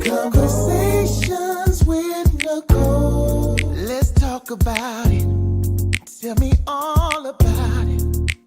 Conversations with Nicole. Let's talk about it. Tell me all about it.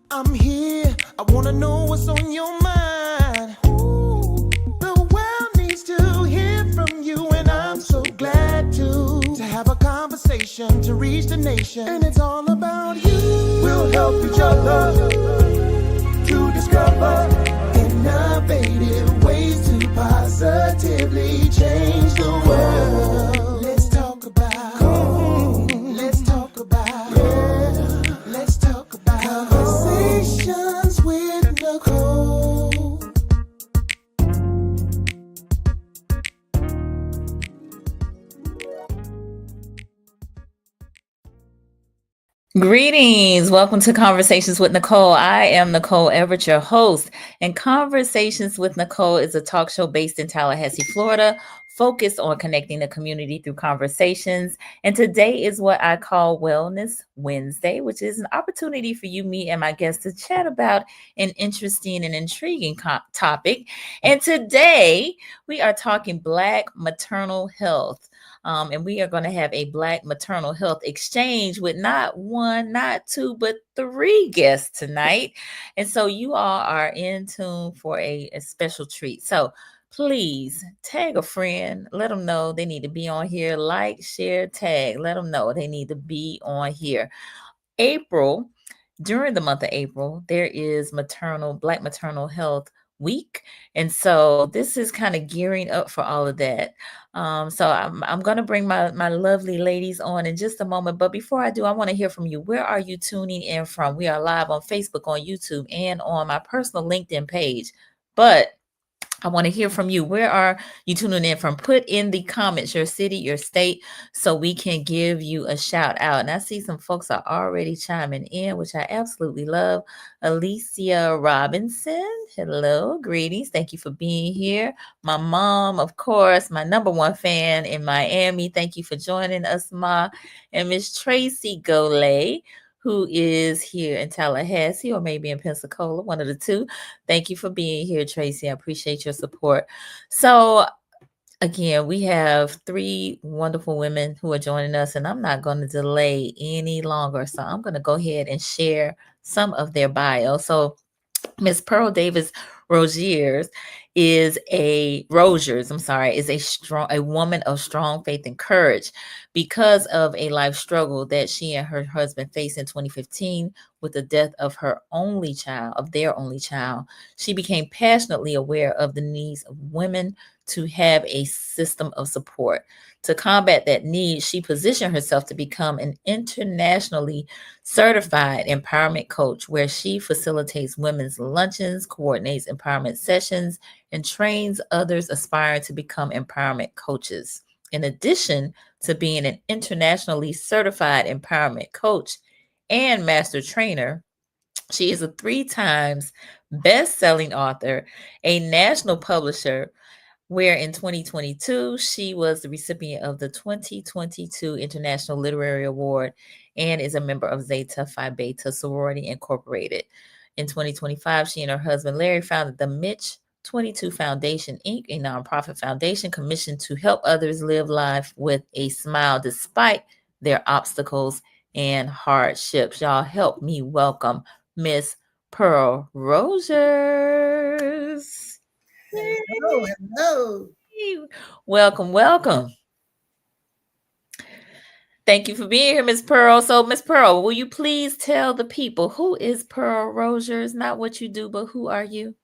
I'm here. I wanna know what's on your mind. Ooh, the world needs to hear from you, and I'm so glad to have a conversation to reach the nation. And it's all about you. We'll help each other to discover innovative ways to positively change the world. Let's talk about. Let's talk about. Yeah. Let's talk about conversations with Nicole. Greetings. Welcome to Conversations with Nicole. I am Nicole Everett, your host. And Conversations with Nicole is a talk show based in Tallahassee, Florida, focused on connecting the community through conversations. And today is what I call Wellness Wednesday, which is an opportunity for you, me, and my guests to chat about an interesting and intriguing topic. And today we are talking Black maternal health. And we are going to have a Black maternal health exchange with not one, not two, but three guests tonight. And so you all are in tune for a special treat. So please tag a friend. Let them know they need to be on here. Like, share, tag. Let them know they need to be on here. During the month of April, there is Black Maternal Health Week. And so this is kind of gearing up for all of that. So I'm going to bring my lovely ladies on in just a moment. But before I do, I want to hear from you. Where are you tuning in from? We are live on Facebook, on YouTube, and on my personal LinkedIn page. But I want to hear from you. Where are you tuning in from? Put in the comments your city, your state, so we can give you a shout out. And I see some folks are already chiming in, which I absolutely love. Alicia Robinson, hello, greetings. Thank you for being here. My mom, of course, my number one fan in Miami. Thank you for joining us, Ma. And Miss Tracy Golay, who is here in Tallahassee or maybe in Pensacola, one of the two. Thank you for being here, Tracy. I appreciate your support. So again, we have three wonderful women who are joining us, and I'm not going to delay any longer. So I'm going to go ahead and share some of their bio. So Miss Pearl Davis-Roziers is a woman of strong faith and courage because of a life struggle that she and her husband faced in 2015 with the death of their only child. She became passionately aware of the needs of women to have a system of support. To combat that need, she positioned herself to become an internationally certified empowerment coach, where she facilitates women's luncheons, coordinates empowerment sessions, and trains others aspiring to become empowerment coaches. In addition to being an internationally certified empowerment coach and master trainer, she is a 3 times best-selling author, a national publisher, where in 2022, she was the recipient of the 2022 International Literary Award and is a member of Zeta Phi Beta Sorority Incorporated. In 2025, she and her husband, Larry, founded the Mitch 22 Foundation, Inc., a nonprofit foundation commissioned to help others live life with a smile despite their obstacles and hardships. Y'all help me welcome Miss Pearl Rogers. Hello. Welcome. Thank you for being here, Miss Pearl. So, Miss Pearl, will you please tell the people, who is Pearl Rogers? Not what you do, but who are you?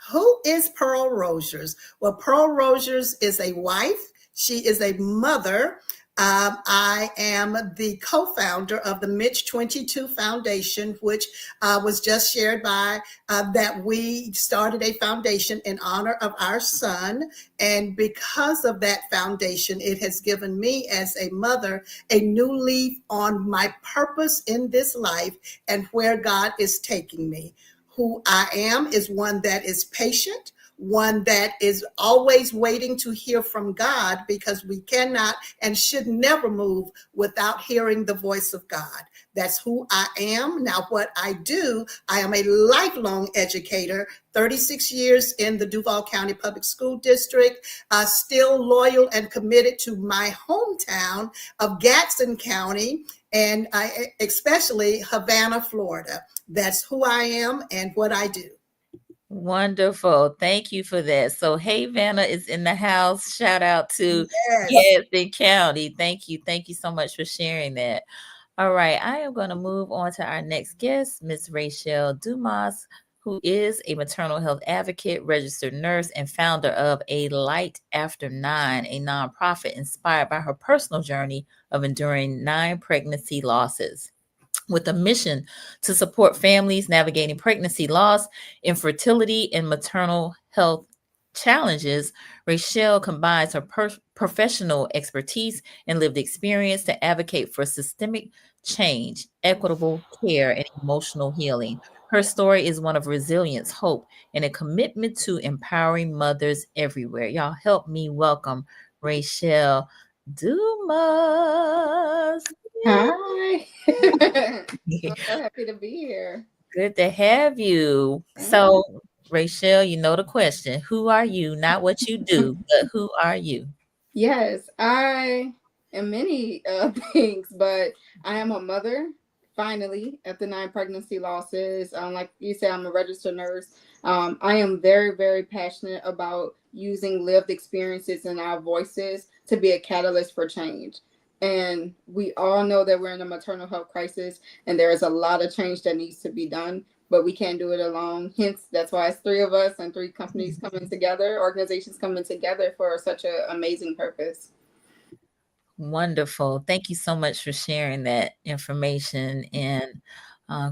Who is Pearl Rogers? Well, Pearl Rogers is a wife. She is a mother. I am the co-founder of the Mitch 22 Foundation, which was just shared by that we started a foundation in honor of our son. And because of that foundation, it has given me as a mother a new leaf on my purpose in this life and where God is taking me. Who I am is one that is patient, one that is always waiting to hear from God, because we cannot and should never move without hearing the voice of God. That's who I am. Now, what I do, I am a lifelong educator, 36 years in the Duval County Public School District, still loyal and committed to my hometown of Gadsden County, and especially Havana, Florida. That's who I am and what I do. Wonderful. Thank you for that. So Havana is in the house. Shout out to Yes. Gadsden County. Thank you. Thank you so much for sharing that. All right. I am going to move on to our next guest, Ms. Rachell Dumas, who is a maternal health advocate, registered nurse, and founder of A Light After 9, a nonprofit inspired by her personal journey of enduring 9 pregnancy losses. With a mission to support families navigating pregnancy loss, infertility, and maternal health challenges, Rachell combines her professional expertise and lived experience to advocate for systemic change, equitable care, and emotional healing. Her story is one of resilience, hope, and a commitment to empowering mothers everywhere. Y'all help me welcome Rachell Dumas. Hi. So happy to be here. Good to have you. Thank So, Rachell, you know the question. Who are you? Not what you do, but who are you? Yes, I am many things, but I am a mother, finally, after 9 pregnancy losses. Like you said, I'm a registered nurse. I am very, very passionate about using lived experiences and our voices to be a catalyst for change. And we all know that we're in a maternal health crisis, and there is a lot of change that needs to be done, but we can't do it alone. Hence, that's why it's 3 of us and 3 companies coming together, organizations coming together for such an amazing purpose. Wonderful. Thank you so much for sharing that information, and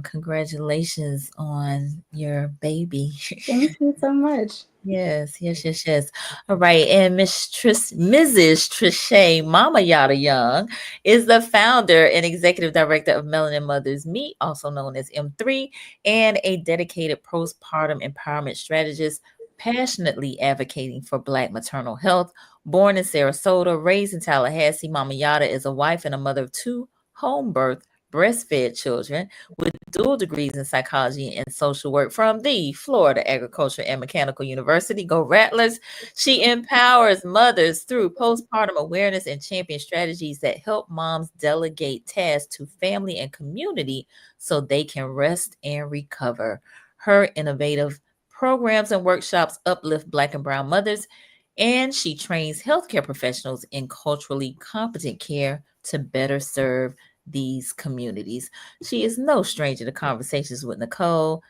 congratulations on your baby. Thank you so much. Yes. All right. And Mrs. Trishay Mama Yata Young is the founder and executive director of Melanin Mothers Meet, also known as M3, and a dedicated postpartum empowerment strategist, passionately advocating for Black maternal health. Born in Sarasota, raised in Tallahassee, Mama Yata is a wife and a mother of 2 home birth breastfed children with dual degrees in psychology and social work from the Florida Agricultural and Mechanical University. Go Rattlers. She empowers mothers through postpartum awareness and champion strategies that help moms delegate tasks to family and community so they can rest and recover. Her innovative programs and workshops uplift Black and Brown mothers, and she trains healthcare professionals in culturally competent care to better serve these communities. She is no stranger to conversations with Nicole.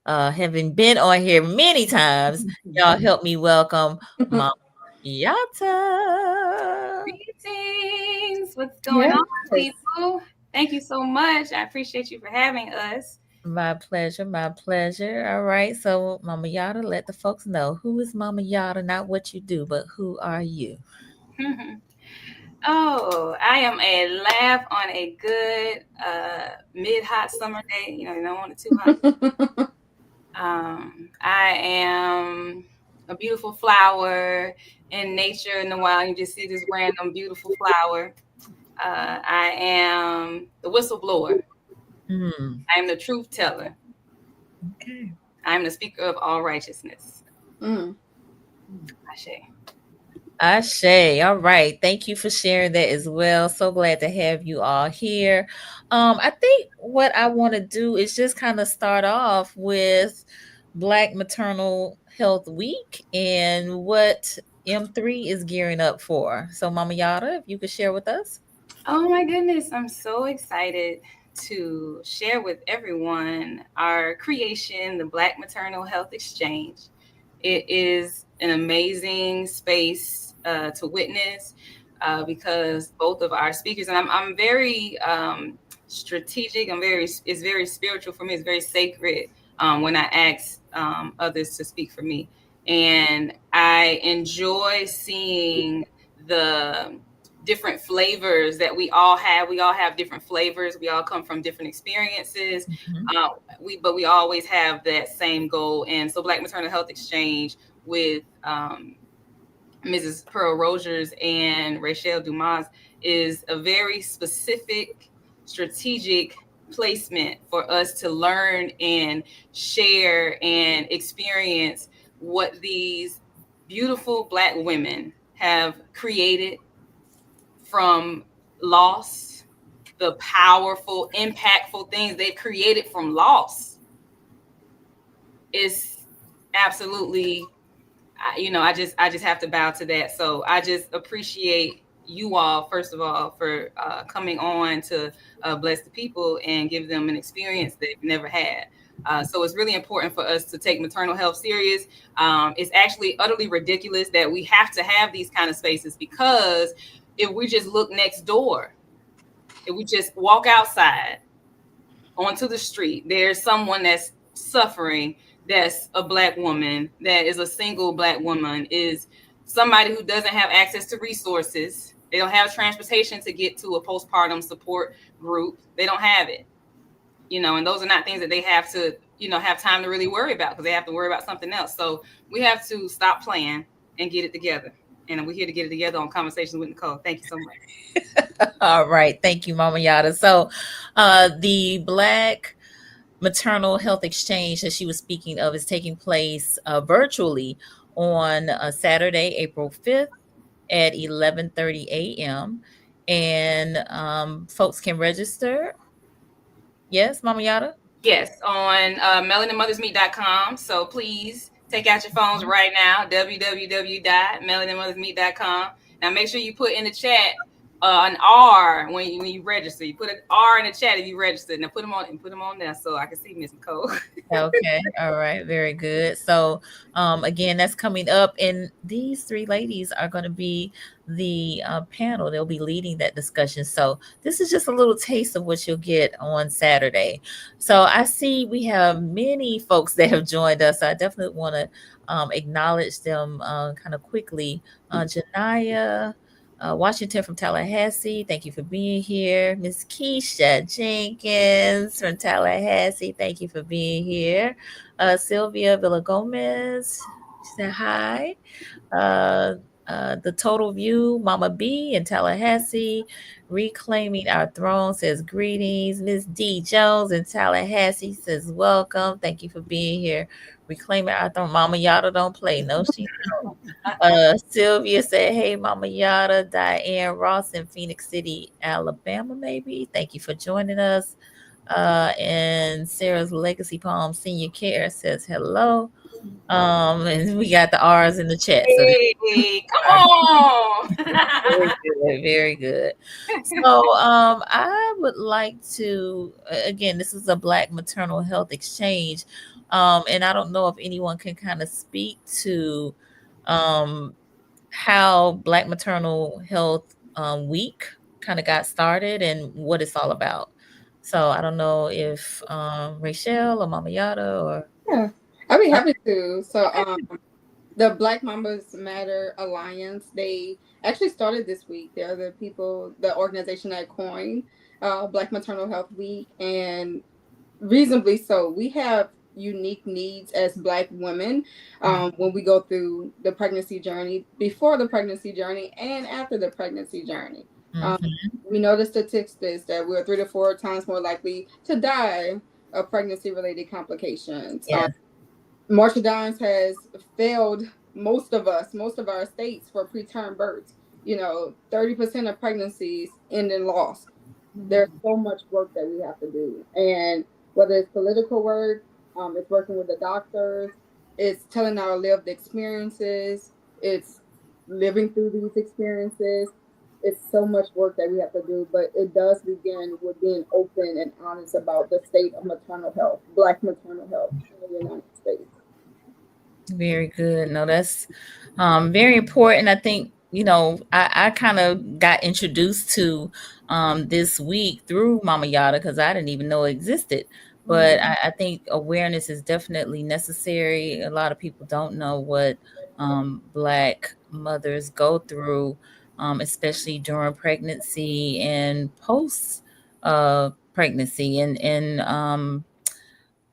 Having been on here many times, y'all help me welcome Mama Yata. Greetings. What's going on, people? Thank you so much. I appreciate you for having us. My pleasure. All right. So, Mama Yata, let the folks know, who is Mama Yata, not what you do, but who are you? Oh, I am a laugh on a good mid-hot summer day. You don't want it too hot. I am a beautiful flower in nature in the wild. You just see this random beautiful flower. I am the whistleblower. I am the truth teller. Okay. I am the speaker of all righteousness. Ashe. All right. Thank you for sharing that as well. So glad to have you all here. I think what I want to do is just kind of start off with Black Maternal Health Week and what M3 is gearing up for. So, Mama Yata, if you could share with us. Oh my goodness, I'm so excited to share with everyone our creation, the Black Maternal Health Exchange. It is an amazing space to witness because both of our speakers, and I'm very strategic. It's very spiritual for me. It's very sacred when I ask others to speak for me. And I enjoy seeing the different flavors that we all have. We all have different flavors. We all come from different experiences. But we always have that same goal. And so Black Maternal Health Exchange with Mrs. Pearl Rogers and Rachell Dumas is a very specific, strategic placement for us to learn and share and experience what these beautiful Black women have created from loss, the powerful, impactful things they've created from loss is absolutely, I just have to bow to that. So I just appreciate you all, first of all, for coming on to bless the people and give them an experience they've never had. So it's really important for us to take maternal health serious. It's actually utterly ridiculous that we have to have these kind of spaces, because if we just look next door, if we just walk outside onto the street, there's someone that's suffering, that's a Black woman, that is a single Black woman, is somebody who doesn't have access to resources. They don't have transportation to get to a postpartum support group. They don't have it, and those are not things that they have to, have time to really worry about, because they have to worry about something else. So we have to stop playing and get it together. And we're here to get it together on Conversations with Nicole. Thank you so much. All right. Thank you, Mama Yata. So the Black Maternal Health Exchange that she was speaking of is taking place virtually on Saturday, April 5th at 11:30 a.m. And folks can register. Yes, Mama Yata? Yes, on melaninmothersmeet.com. So please take out your phones right now, www.melaninmothersmeet.com. Now make sure you put in the chat an R when you register. You put an R in the chat if you registered. Now put them on there so I can see Miss Nicole. Okay. All right. Very good. So again, that's coming up. And these three ladies are going to be the panel. They'll be leading that discussion. So this is just a little taste of what you'll get on Saturday. So I see we have many folks that have joined us. So I definitely want to acknowledge them kind of quickly. Janaya Washington from Tallahassee, thank you for being here. Miss Keisha Jenkins from Tallahassee, thank you for being here. Sylvia Villagomez, she said hi. The Total View, Mama B in Tallahassee, Reclaiming Our Throne says greetings. Miss D Jones in Tallahassee says welcome. Thank you for being here. Reclaiming Our Throne. Mama Yata don't play. No, she don't. Sylvia said, hey, Mama Yata. Diane Ross in Phoenix City, Alabama, maybe. Thank you for joining us. And Sarah's Legacy Palm Senior Care says hello. And we got the R's in the chat. Hey, come on. Very good, very good. So I would like to again, this is a Black Maternal Health Exchange. And I don't know if anyone can kind of speak to how Black Maternal Health Week kind of got started and what it's all about. So I don't know if Rachell or Mama Yata or Yeah, I'd be happy to. So the Black Mamas Matter Alliance, they actually started this week. They're the organization that coined Black Maternal Health Week, and reasonably so. We have unique needs as Black women when we go through the pregnancy journey, before the pregnancy journey, and after the pregnancy journey. We know the statistics that we're 3 to 4 times more likely to die of pregnancy-related complications. yes. Marcia Dines has failed most of our states for preterm births. 30% of pregnancies end in loss. There's so much work that we have to do. And whether it's political work, it's working with the doctors, it's telling our lived experiences, it's living through these experiences. It's so much work that we have to do, but it does begin with being open and honest about the state of maternal health, Black maternal health in the United States. Very good. No, that's very important. I think, I kind of got introduced to this week through Mama Yata because I didn't even know it existed. But I think awareness is definitely necessary. A lot of people don't know what Black mothers go through especially during pregnancy and post pregnancy. And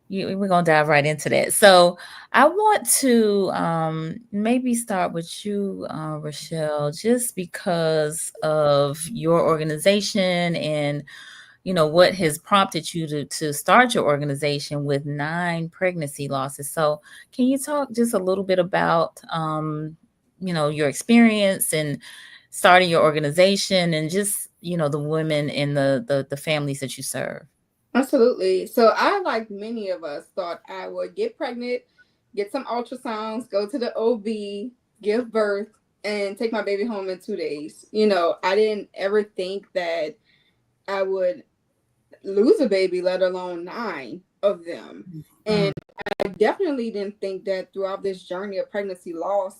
we're gonna dive right into that. So I want to maybe start with you, Rachell, just because of your organization and what has prompted you to start your organization with 9 pregnancy losses. So can you talk just a little bit about your experience and starting your organization and just the women and the families that you serve? Absolutely. So I, like many of us, thought I would get pregnant, get some ultrasounds, go to the OB, give birth, and take my baby home in 2 days. I didn't ever think that I would lose a baby, let alone 9 of them. And I definitely didn't think that throughout this journey of pregnancy loss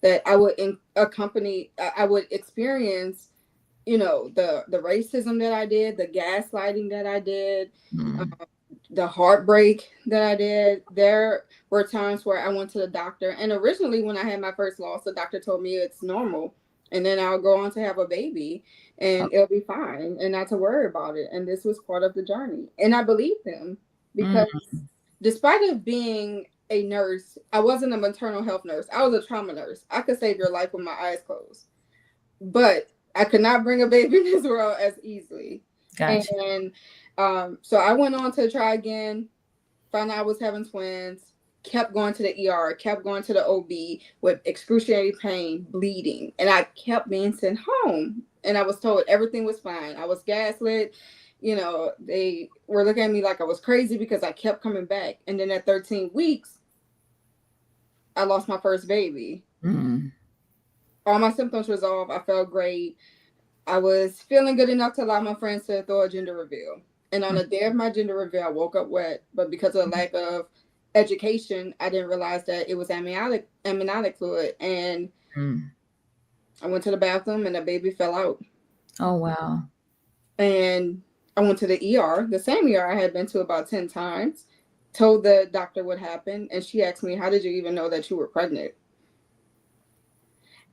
that I would I would experience, the racism that I did, the gaslighting that I did, the heartbreak that I did. There were times where I went to the doctor, and originally when I had my first loss, the doctor told me it's normal, and then I'll go on to have a baby and it'll be fine and not to worry about it. And this was part of the journey. And I believed him because despite of being a nurse, I wasn't a maternal health nurse. I was a trauma nurse. I could save your life with my eyes closed, but I could not bring a baby in this world as easily. Gotcha. And so I went on to try again, found out I was having twins, kept going to the ER, kept going to the OB with excruciating pain, bleeding. And I kept being sent home. And I was told everything was fine. I was gaslit. They were looking at me like I was crazy because I kept coming back. And then at 13 weeks, I lost my first baby. All my symptoms resolved. I felt great. I was feeling good enough to allow my friends to throw a gender reveal. And on the day of my gender reveal, I woke up wet. But because of the lack of education, I didn't realize that it was amniotic fluid. And I went to the bathroom and the baby fell out. Oh, wow. And I went to the ER, the same ER I had been to about 10 times, told the doctor what happened. And she asked me, how did you even know that you were pregnant?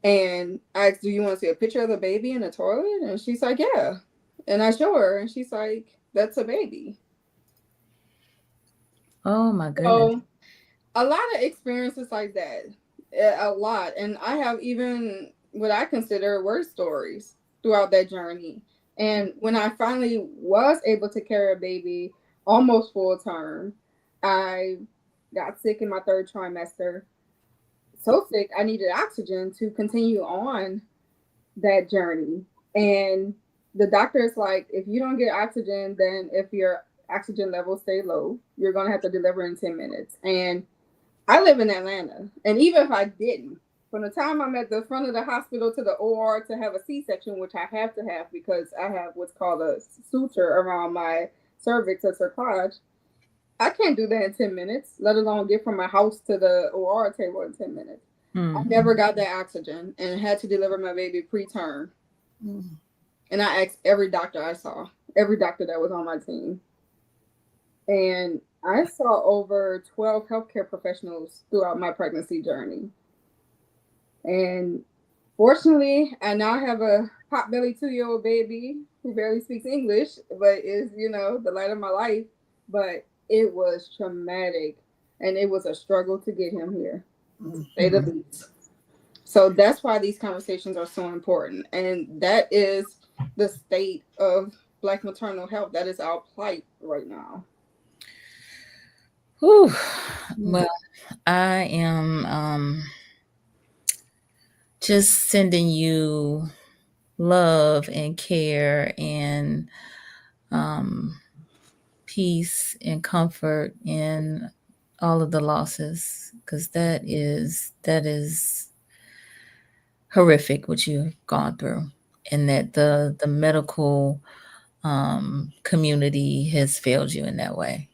And I asked, do you want to see a picture of the baby in the toilet? And she's like, yeah. And I show her, and she's like, that's a baby. Oh, my goodness. So a lot of experiences like that, a lot. And I have even what I consider worse stories throughout that journey. And when I finally was able to carry a baby almost full term, I got sick in my 3rd trimester. So sick, I needed oxygen to continue on that journey. And the doctor is like, if you don't get oxygen, then if your oxygen levels stay low, you're going to have to deliver in 10 minutes. And I live in Atlanta. And even if I didn't, from the time I'm at the front of the hospital to the OR to have a C-section, which I have to have because I have what's called a suture around my cervix, a cerclage, I can't do that in 10 minutes, let alone get from my house to the OR table in 10 minutes. I never got that oxygen and had to deliver my baby preterm. And I asked every doctor I saw, every doctor that was on my team. And I saw over 12 healthcare professionals throughout my pregnancy journey. And fortunately, I now have a pot-belly 2-year-old baby who barely speaks English, but is, the light of my life. But it was traumatic, and it was a struggle to get him here, to say the least. So that's why these conversations are so important. And that is the state of Black maternal health. That is our plight right now. Whew. Well, I am just sending you love and care and peace and comfort in all of the losses, because that is horrific what you've gone through, and that the medical community has failed you in that way.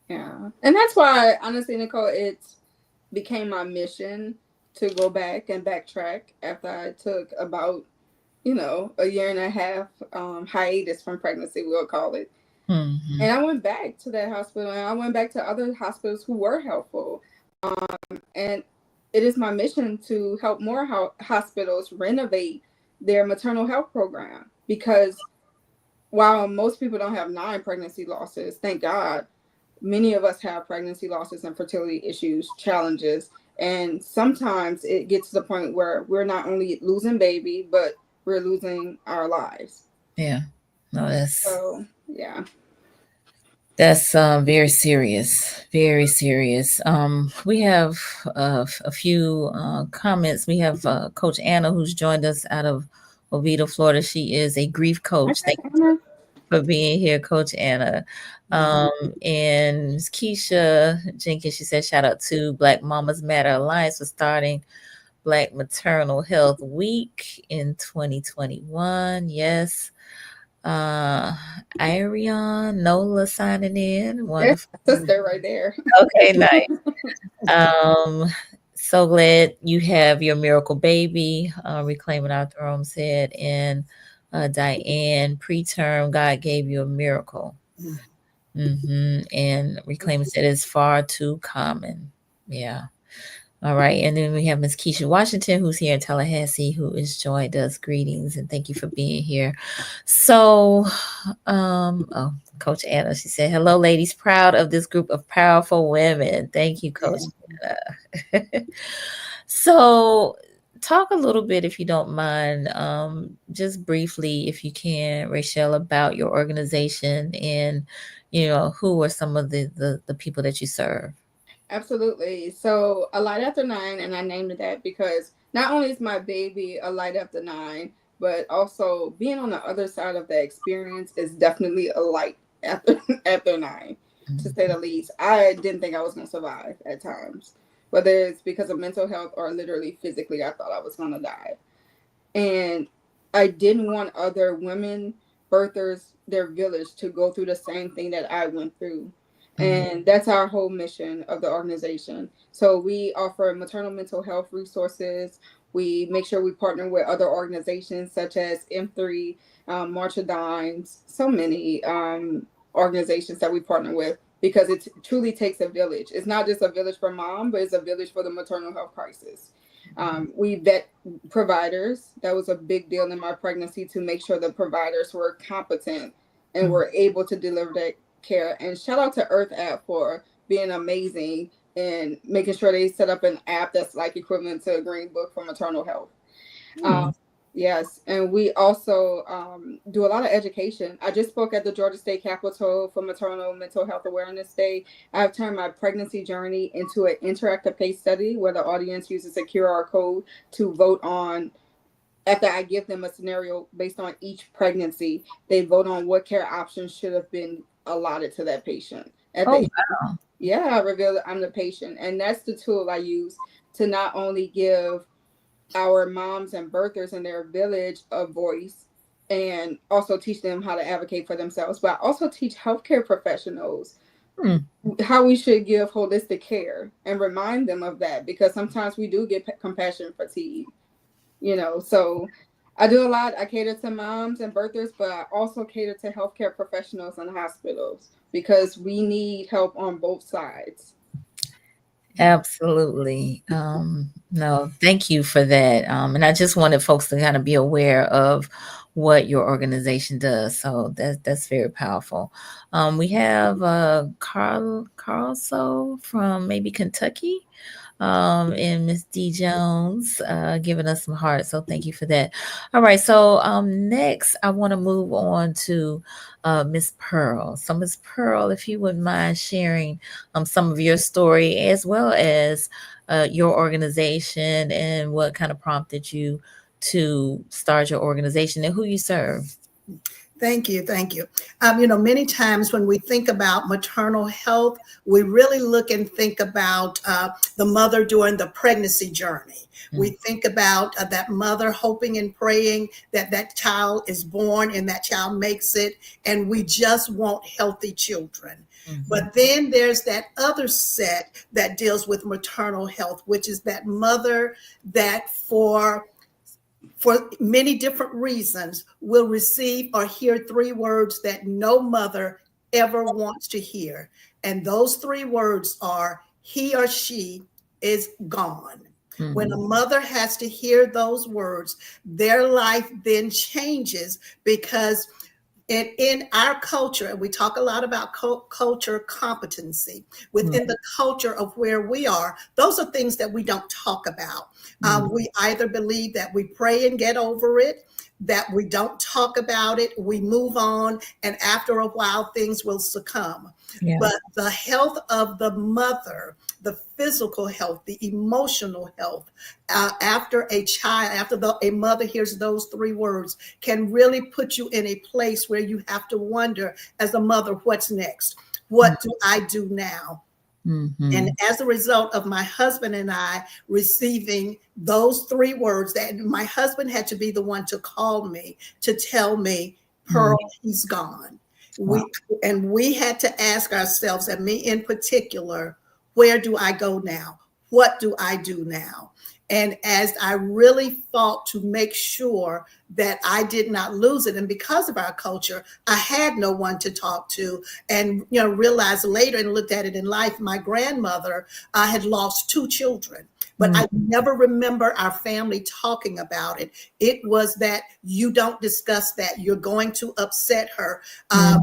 Yeah. And that's why, honestly, Nicole, it became my mission to go back and backtrack after I took about, a year and a half hiatus from pregnancy, we'll call it. And I went back to that hospital, and I went back to other hospitals who were helpful. And it is my mission to help more hospitals renovate their maternal health program, because while most people don't have 9 pregnancy losses, thank God, many of us have pregnancy losses and fertility issues, challenges. And sometimes it gets to the point where we're not only losing baby, but we're losing our lives. Yeah. No, So, yeah. that's very serious, very serious. We have a few comments. We have Coach Anna, who's joined us out of Oviedo, Florida. She is a grief coach. Thank you for being here, Coach Anna. Um, and Ms. Keisha Jenkins, she said, shout out to Black Mamas Matter Alliance for starting Black Maternal Health Week in 2021. Yes. Irion, Nola signing in. There's Wonderful. a sister right there. Okay, nice. Um, so glad you have your miracle baby, reclaiming our throne said, and Diane, preterm, God gave you a miracle. And reclaiming said it's far too common. Yeah. All right. And then we have Miss Keisha Washington, who's here in Tallahassee, who has joined us. Greetings and thank you for being here. So, oh, Coach Anna, she said, hello, ladies. Proud of this group of powerful women. Thank you, Coach Anna. So, talk a little bit, if you don't mind, just briefly, if you can, Rachell, about your organization and, who are some of the people that you serve. Absolutely. So, A Light After 9, and I named it that because not only is my baby a light after 9, but also being on the other side of the experience is definitely a light after after 9, to say the least. I didn't think I was going to survive at times, whether it's because of mental health or literally physically, I thought I was going to die. And I didn't want other women, birthers, their village to go through the same thing that I went through. And that's our whole mission of the organization. So we offer maternal mental health resources. We make sure we partner with other organizations such as M3, March of Dimes, so many organizations that we partner with, because it truly takes a village. It's not just a village for mom, but it's a village for the maternal health crisis. We vet providers. That was a big deal in my pregnancy, to make sure the providers were competent and were able to deliver that care. And shout out to Earth App for being amazing and making sure they set up an app that's like equivalent to a green book for maternal health. Yes, and we also do a lot of education. I just spoke at the Georgia State Capitol for Maternal Mental Health Awareness Day. I've turned my pregnancy journey into an interactive case study where the audience uses a QR code to vote on. After I give them a scenario based on each pregnancy, they vote on what care options should have been allotted to that patient. At the end, yeah, I reveal that I'm the patient. And that's the tool I use to not only give our moms and birthers in their village a voice and also teach them how to advocate for themselves, but I also teach healthcare professionals how we should give holistic care and remind them of that, because sometimes we do get compassion fatigue, so I do a lot. I cater to moms and birthers, but I also cater to healthcare professionals and hospitals, because we need help on both sides. Absolutely. No, thank you for that. And I just wanted folks to kind of be aware of what your organization does. So that's very powerful. We have Carlso from maybe Kentucky. And Miss D Jones giving us some hearts. So thank you for that. All right. So next, I want to move on to Miss Pearl. So Miss Pearl, if you wouldn't mind sharing some of your story, as well as your organization and what kind of prompted you to start your organization and who you serve. Thank you. Thank you. Many times when we think about maternal health, we really look and think about the mother during the pregnancy journey. We think about that mother hoping and praying that that child is born and that child makes it, and we just want healthy children. But then there's that other set that deals with maternal health, which is that mother that for many different reasons will receive or hear 3 words that no mother ever wants to hear. And those 3 words are, he or she is gone. When a Mhm. mother has to hear those words, their life then changes because in our culture, and we talk a lot about culture competency Mhm. within the culture of where we are, those are things that we don't talk about. Mhm. We either believe that we pray and get over it, that we don't talk about it, we move on, and after a while, things will succumb. Yeah. But the health of the mother, the physical health, the emotional health, after a child, after a mother hears those three words, can really put you in a place where you have to wonder, as a mother, what's next? What do I do now? And Mhm. as a result of my husband and I receiving those three words, that my husband had to be the one to call me to tell me, Mhm. Pearl, he's gone. Wow. We had to ask ourselves, and me in particular, where do I go now? What do I do now? And as I really fought to make sure that I did not lose it, and because of our culture, I had no one to talk to, and realized later and looked at it in life, my grandmother had lost two children, but Mhm. I never remember our family talking about it. It was that you don't discuss that, you're going to upset her. Mhm.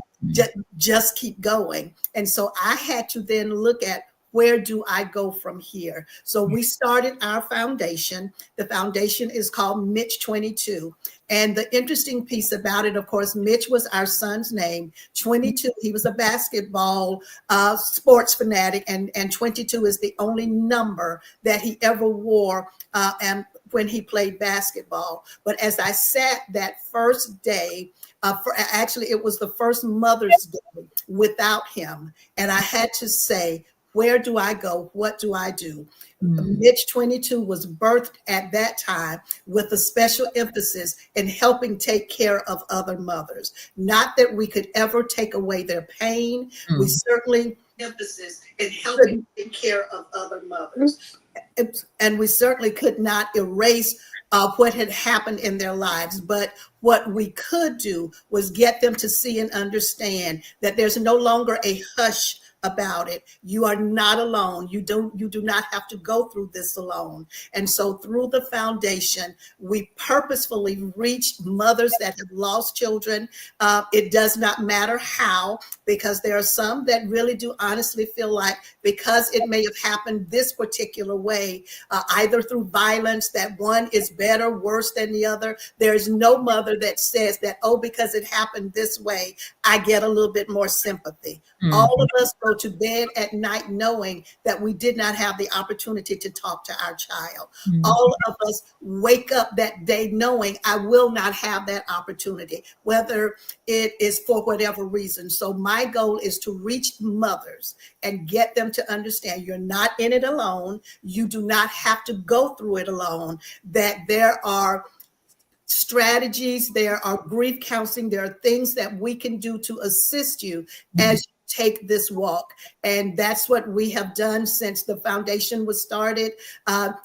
Just keep going. And so I had to then look at, where do I go from here? So we started our foundation. The foundation is called Mitch 22. And the interesting piece about it, of course, Mitch was our son's name. 22, he was a basketball sports fanatic, and 22 is the only number that he ever wore and when he played basketball. But as I sat that first day, actually, it was the first Mother's Day without him. And I had to say, where do I go? What do I do? Mhm. Mitch 22 was birthed at that time with a special emphasis in helping take care of other mothers. Not that we could ever take away their pain. We Mhm. certainly emphasis in helping take care of other mothers. And we certainly could not erase what had happened in their lives. But what we could do was get them to see and understand that there's no longer a hush about it. You are not alone. You do not have to go through this alone. And so through the foundation, we purposefully reach mothers that have lost children. It does not matter how, because there are some that really do honestly feel like, because it may have happened this particular way, either through violence, that one is better, worse than the other. There is no mother that says that, oh, because it happened this way, I get a little bit more sympathy. All Mhm. of us go to bed at night knowing that we did not have the opportunity to talk to our child. Mhm. All of us wake up that day knowing, I will not have that opportunity, whether it is for whatever reason. So my goal is to reach mothers and get them to understand, you're not in it alone. You do not have to go through it alone, that there are strategies, there are grief counseling, there are things that we can do to assist you Mhm. as you take this walk. And that's what we have done since the foundation was started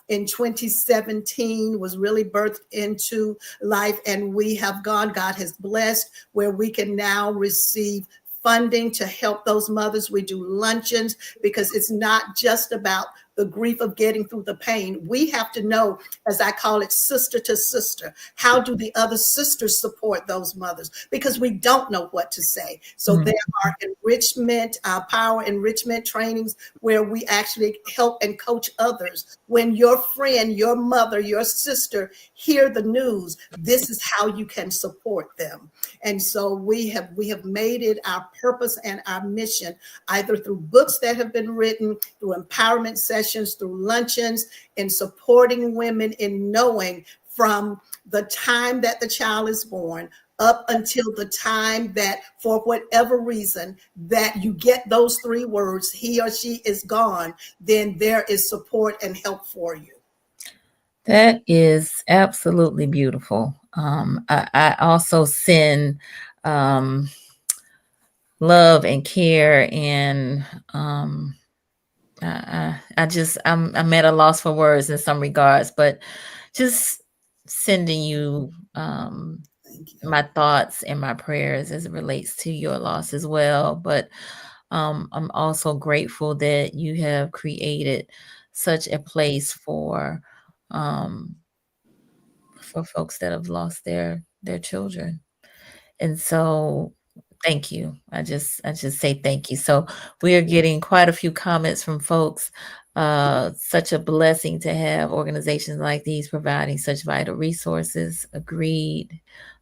in 2017, was really birthed into life. And we have gone, God has blessed, where we can now receive funding to help those mothers. We do luncheons, because it's not just about the grief of getting through the pain. We have to know, as I call it, sister to sister. How do the other sisters support those mothers? Because we don't know what to say. So Mhm. there are enrichment, power enrichment trainings where we actually help and coach others. When your friend, your mother, your sister hear the news, this is how you can support them. And so we have made it our purpose and our mission, either through books that have been written, through empowerment sessions, through luncheons, in supporting women in knowing, from the time that the child is born up until the time that, for whatever reason, that you get those three words, he or she is gone, then there is support and help for you. That is absolutely beautiful. I also send um, love and care, and I'm at a loss for words in some regards, but just sending you Thank you. my thoughts and my prayers as it relates to your loss as well. But I'm also grateful that you have created such a place for um, for folks that have lost their children. And so thank you. I just say thank you. So we are getting quite a few comments from folks. Such a blessing to have organizations like these providing such vital resources. Agreed.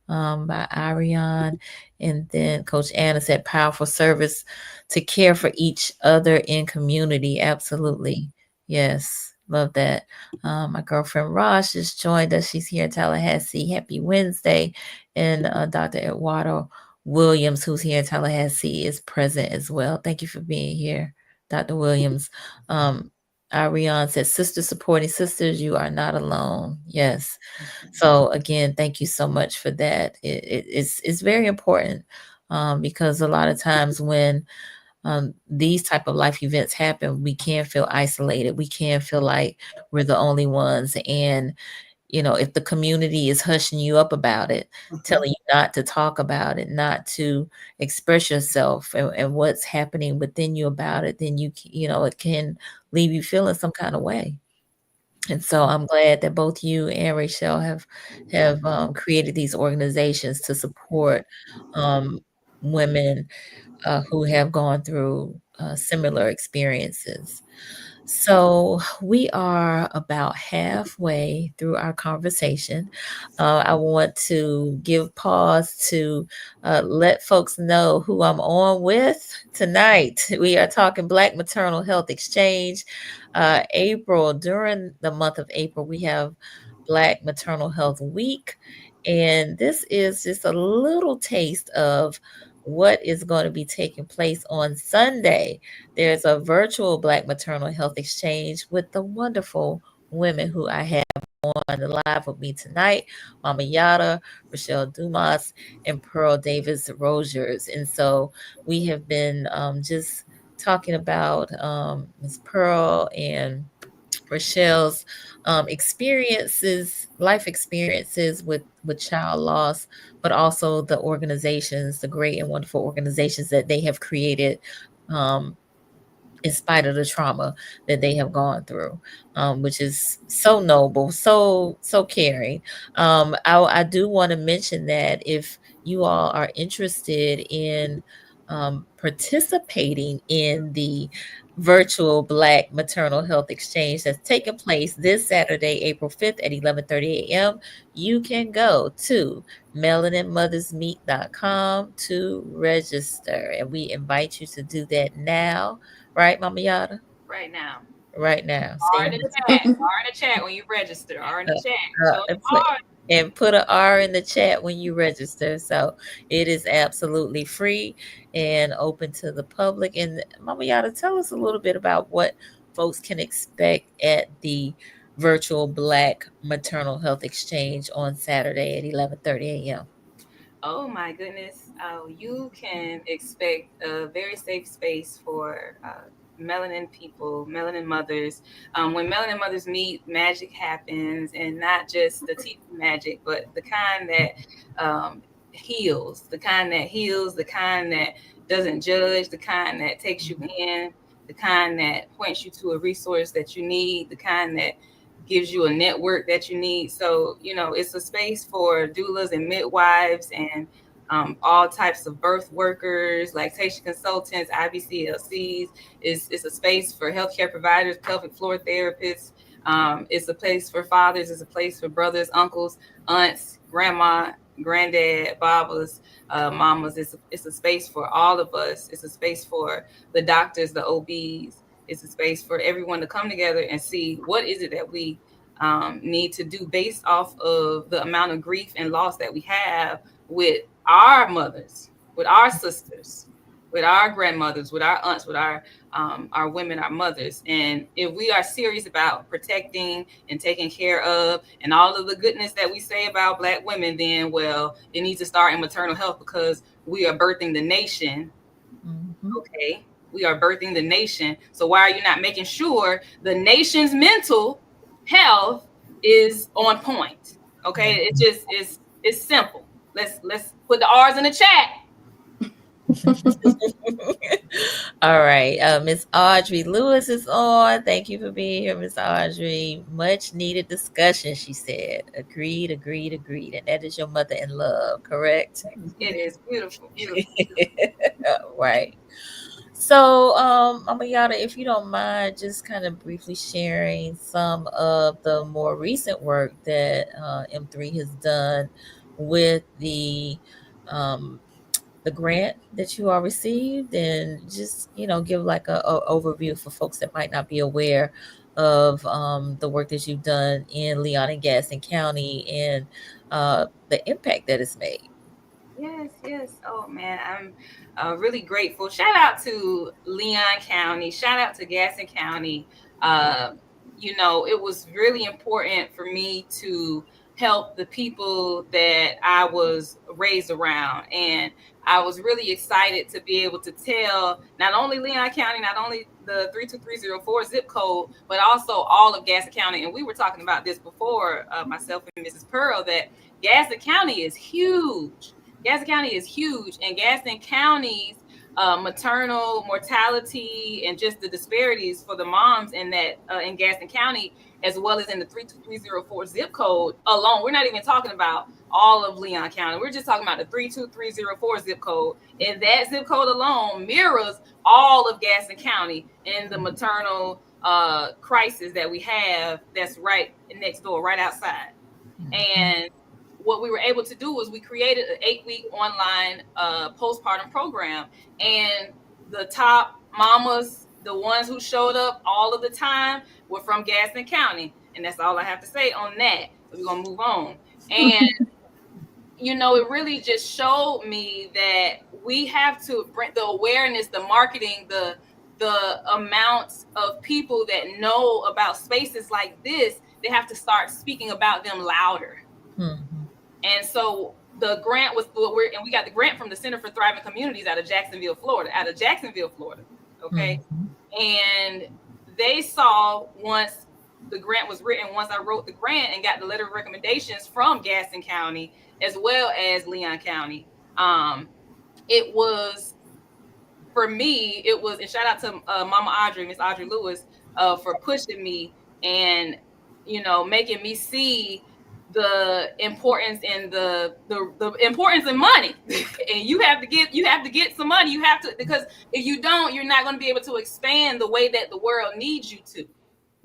By Ariane. And then Coach Anna said powerful service to care for each other in community. Absolutely. Yes. Love that. My girlfriend Rosh just joined us. She's here in Tallahassee. Happy Wednesday. And Dr. Eduardo Williams, who's here in Tallahassee, is present as well. Thank you for being here, Dr. Williams. Ariane said, sister supporting sisters, you are not alone. Yes. So again, thank you so much for that. It's very important because a lot of times when these type of life events happen, we can feel isolated. We can feel like we're the only ones. And if the community is hushing you up about it, telling you not to talk about it, not to express yourself and what's happening within you about it, then it can leave you feeling some kind of way. And so I'm glad that both you and Rachell have created these organizations to support women who have gone through similar experiences. So we are about halfway through our conversation. I want to give pause to let folks know who I'm on with tonight. We are talking Black Maternal Health Exchange. During the month of April, we have Black Maternal Health Week. And this is just a little taste of what is going to be taking place on Sunday. There's a virtual Black Maternal Health Exchange with the wonderful women who I have on the live with me tonight, MaMa Yata, Rachell Dumas, and Pearl Davis-Roziers. And so we have been just talking about Ms. Pearl and Rachell's life experiences with child loss, but also the organizations, the great and wonderful organizations that they have created in spite of the trauma that they have gone through, which is so noble, so caring. I do want to mention that if you all are interested in participating in the virtual Black Maternal Health Exchange that's taking place this Saturday, April 5th at 11:30 a.m., you can go to melaninmothersmeet.com to register. And we invite you to do that now. Right, MaMa Yata? Right now. Right now. R in the chat. R in the chat when you register. R in the chat. Show them R. And put an R in the chat when you register. So it is absolutely free and open to the public. And MaMa Yata, tell us a little bit about what folks can expect at the virtual Black Maternal Health Exchange on Saturday at 11:30 a.m. Oh my goodness. You can expect a very safe space for melanin people, melanin mothers. When melanin mothers meet, magic happens, and not just the teeth magic, but the kind that heals, the kind that heals, the kind that doesn't judge, the kind that takes you in, the kind that points you to a resource that you need, the kind that gives you a network that you need. So, it's a space for doulas and midwives and all types of birth workers, lactation consultants, IBCLCs. It's a space for healthcare providers, pelvic floor therapists. It's a place for fathers. It's a place for brothers, uncles, aunts, grandma, granddad, babas, mamas. It's a space for all of us. It's a space for the doctors, the OBs. It's a space for everyone to come together and see what is it that we need to do based off of the amount of grief and loss that we have with our mothers, with our sisters, with our grandmothers, with our aunts, with our women, our mothers. And if we are serious about protecting and taking care of and all of the goodness that we say about Black women, then, well, it needs to start in maternal health because we are birthing the nation. Mm-hmm. Okay. We are birthing the nation. So why are you not making sure the nation's mental health is on point? Okay. It's simple. Let's put the R's in the chat. All right. Miss Audrey Lewis is on. Thank you for being here, Miss Audrey. Much needed discussion, she said. Agreed, agreed, agreed. And that is your mother in love, correct? It is beautiful, beautiful. Right. So, Mama Yata, if you don't mind, just kind of briefly sharing some of the more recent work that M3 has done with um, the grant that you all received, and just give like a overview for folks that might not be aware of the work that you've done in Leon and Gaston County and the impact that it's made. Yes, yes. Oh man, I'm really grateful. Shout out to Leon County. Shout out to Gaston County. Uh, it was really important for me to help the people that I was raised around, and I was really excited to be able to tell not only Leon County, not only the 32304 zip code, but also all of Gaston County. And we were talking about this before, myself and Mrs. Pearl, that Gaston County is huge. Gaston County is huge, and Gaston County's maternal mortality and just the disparities for the moms in that in Gaston County, as well as in the 32304 zip code alone. We're not even talking about all of Leon County. We're just talking about the 32304 zip code, and that zip code alone mirrors all of Gaston County in the maternal crisis that we have. That's right next door, right outside, and what we were able to do was we created an 8-week online postpartum program, and the top mamas, the ones who showed up all of the time, were from Gaston County, and that's all I have to say on that. So we're gonna move on, and it really just showed me that we have to bring the awareness, the marketing, the amounts of people that know about spaces like this. They have to start speaking about them louder. And so the grant was, and we got the grant from the Center for Thriving Communities out of Jacksonville, Florida. Okay. And they saw, once the grant was written, once I wrote the grant and got the letter of recommendations from Gaston County as well as Leon County, it was, for me, it was, and shout out to Mama Audrey, Miss Audrey Lewis, for pushing me and, making me see the importance in the importance in money. And you have to get some money. Because if you don't, you're not going to be able to expand the way that the world needs you to.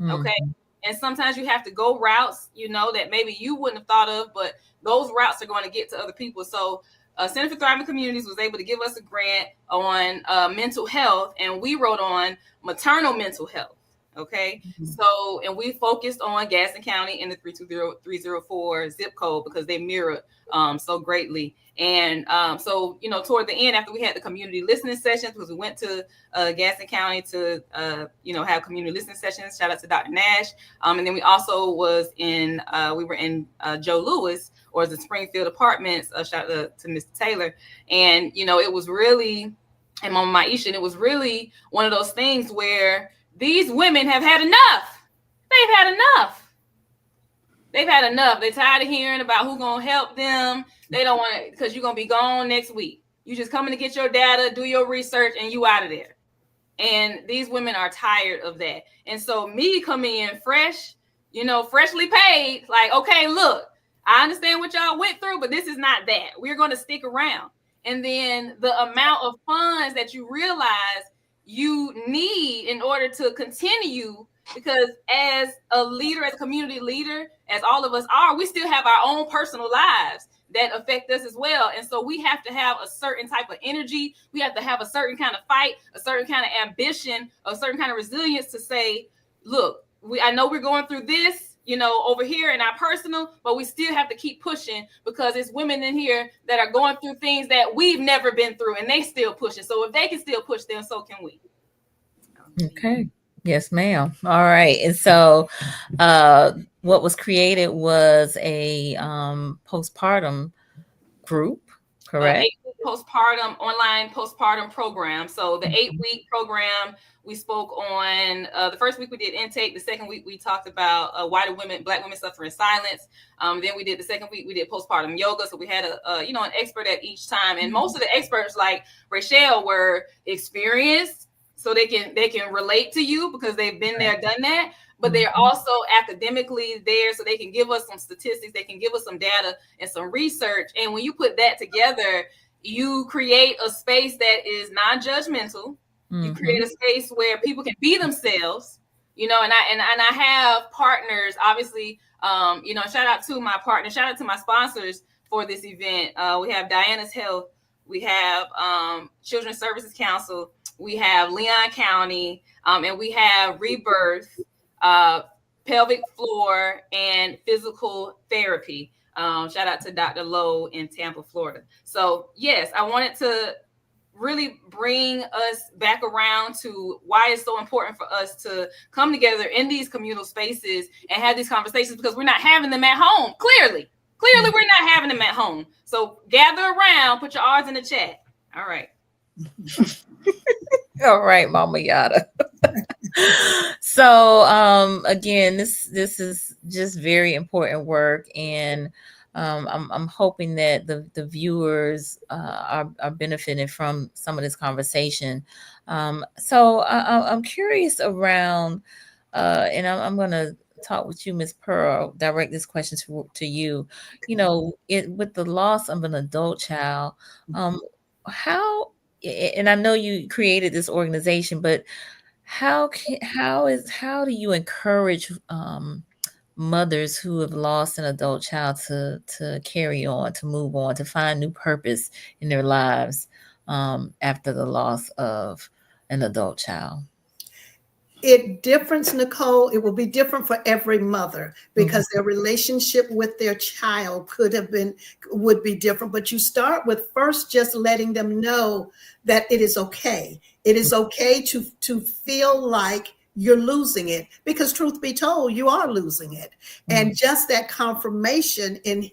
Okay. And sometimes you have to go routes, that maybe you wouldn't have thought of, but those routes are going to get to other people. So Center for Thriving Communities was able to give us a grant on mental health, and we wrote on maternal mental health. Okay. So, and we focused on Gaston County in the 32304 zip code because they mirror so greatly. And so, toward the end, after we had the community listening sessions, because we went to Gaston County to, have community listening sessions. Shout out to Dr. Nash. And then we also we were in Joe Louis, or the Springfield Apartments. Shout out to Mr. Taylor. And, it was really, and Mama Maisha, and it was really one of those things where these women have had enough. They've had enough. They've had enough. They're tired of hearing about who's going to help them. They don't want it because you're going to be gone next week. You just coming to get your data, do your research, and you out of there. And these women are tired of that. And so me coming in fresh, freshly paid, like, okay, look, I understand what y'all went through, but this is not that. We're going to stick around. And then the amount of funds that you realize you need in order to continue, because as a leader, as a community leader, as all of us are, we still have our own personal lives that affect us as well. And so we have to have a certain type of energy. We have to have a certain kind of fight, a certain kind of ambition, a certain kind of resilience to say, look, I know we're going through this, over here in our personal, but we still have to keep pushing, because it's women in here that are going through things that we've never been through, and they still pushing. So if they can still push, then so can we. Okay. Yes, ma'am. All right. And so what was created was a postpartum group, correct? online postpartum program. So the 8-week program, we spoke on the first week we did intake. The second week we talked about why do Black women suffer in silence. Then we did the second week we did postpartum yoga. So we had an expert at each time, and most of the experts like Rachell were experienced, so they can relate to you because they've been there, done that. But they're also academically there, so they can give us some statistics, they can give us some data and some research. And when you put that together, you create a space that is non-judgmental. You create a space where people can be themselves, and I have partners, obviously, shout out to my partners, shout out to my sponsors for this event. We have Diana's Health, we have Children's Services Council, we have Leon County, and we have Rebirth, pelvic floor and physical therapy. Shout out to Dr. Lowe in Tampa, Florida. So yes, I wanted to really bring us back around to why it's so important for us to come together in these communal spaces and have these conversations, because we're not having them at home. Clearly we're not having them at home. So gather around, put your R's in the chat. All right. All right, Mama Yata. So again, this is just very important work, and I'm hoping that the viewers are benefiting from some of this conversation. So I'm curious around, and I'm going to talk with you, Ms. Pearl, direct this question to you. With the loss of an adult child, how, and I know you created this organization, but how do you encourage mothers who have lost an adult child to carry on, to move on, to find new purpose in their lives after the loss of an adult child? It differs, Nicole. It will be different for every mother because their relationship with their child would be different. But you start with first just letting them know that it is okay. It is okay to feel like you're losing it, because truth be told, you are losing it. And just that confirmation in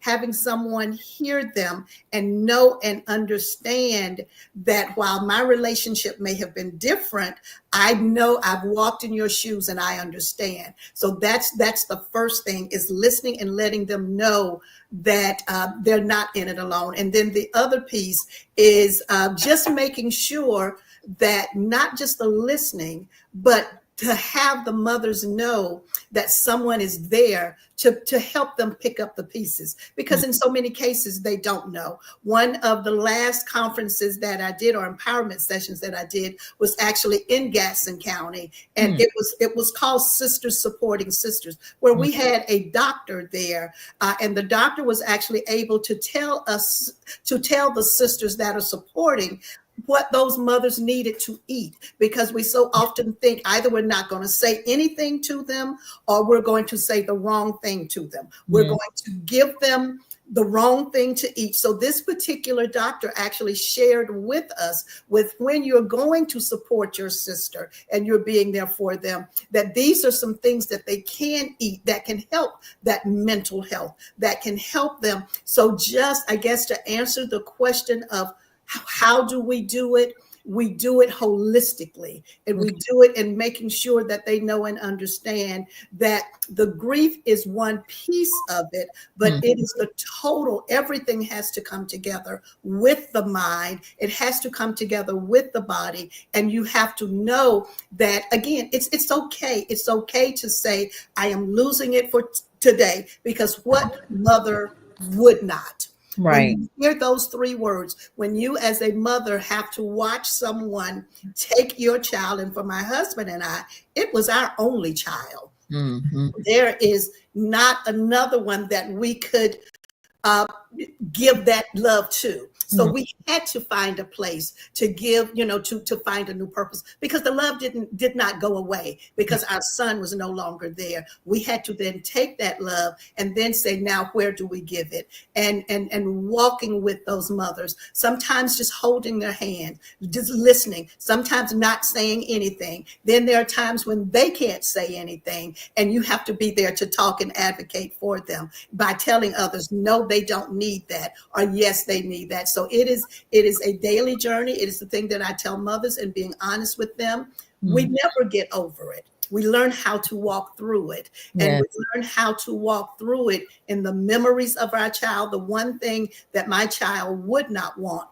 having someone hear them and know and understand that while my relationship may have been different, I know I've walked in your shoes and I understand. So that's the first thing, is listening and letting them know that they're not in it alone. And then the other piece is just making sure that not just the listening, but to have the mothers know that someone is there to help them pick up the pieces, because in so many cases they don't know. One of the last conferences that I did, or empowerment sessions that I did, was actually in Gaston County, and it was called Sisters Supporting Sisters, where we had a doctor there, and the doctor was actually able to tell the sisters that are supporting what those mothers needed to eat, because we so often think either we're not going to say anything to them or we're going to say the wrong thing to them. We're going to give them the wrong thing to eat. So this particular doctor actually shared with us, with when you're going to support your sister and you're being there for them, that these are some things that they can eat that can help that mental health, that can help them. So just, I guess, to answer the question of how do we do it? We do it holistically, and we do it in making sure that they know and understand that the grief is one piece of it, but it is the total. Everything has to come together with the mind. It has to come together with the body. And you have to know that, again, it's okay. It's okay to say, I am losing it for today, because what mother would not? Right. When you hear those three words, when you as a mother have to watch someone take your child, and for my husband and I, it was our only child. There is not another one that we could give that love to. So we had to find a place to give, to find a new purpose, because the love did not go away because our son was no longer there. We had to then take that love and then say, now where do we give it? And walking with those mothers, sometimes just holding their hand, just listening, sometimes not saying anything. Then there are times when they can't say anything, and you have to be there to talk and advocate for them by telling others, no, they don't need that, or yes, they need that. So it is a daily journey. It is the thing that I tell mothers, and being honest with them, we never get over it. We learn how to walk through it, and Yes. we learn how to walk through it in the memories of our child. The one thing that my child would not want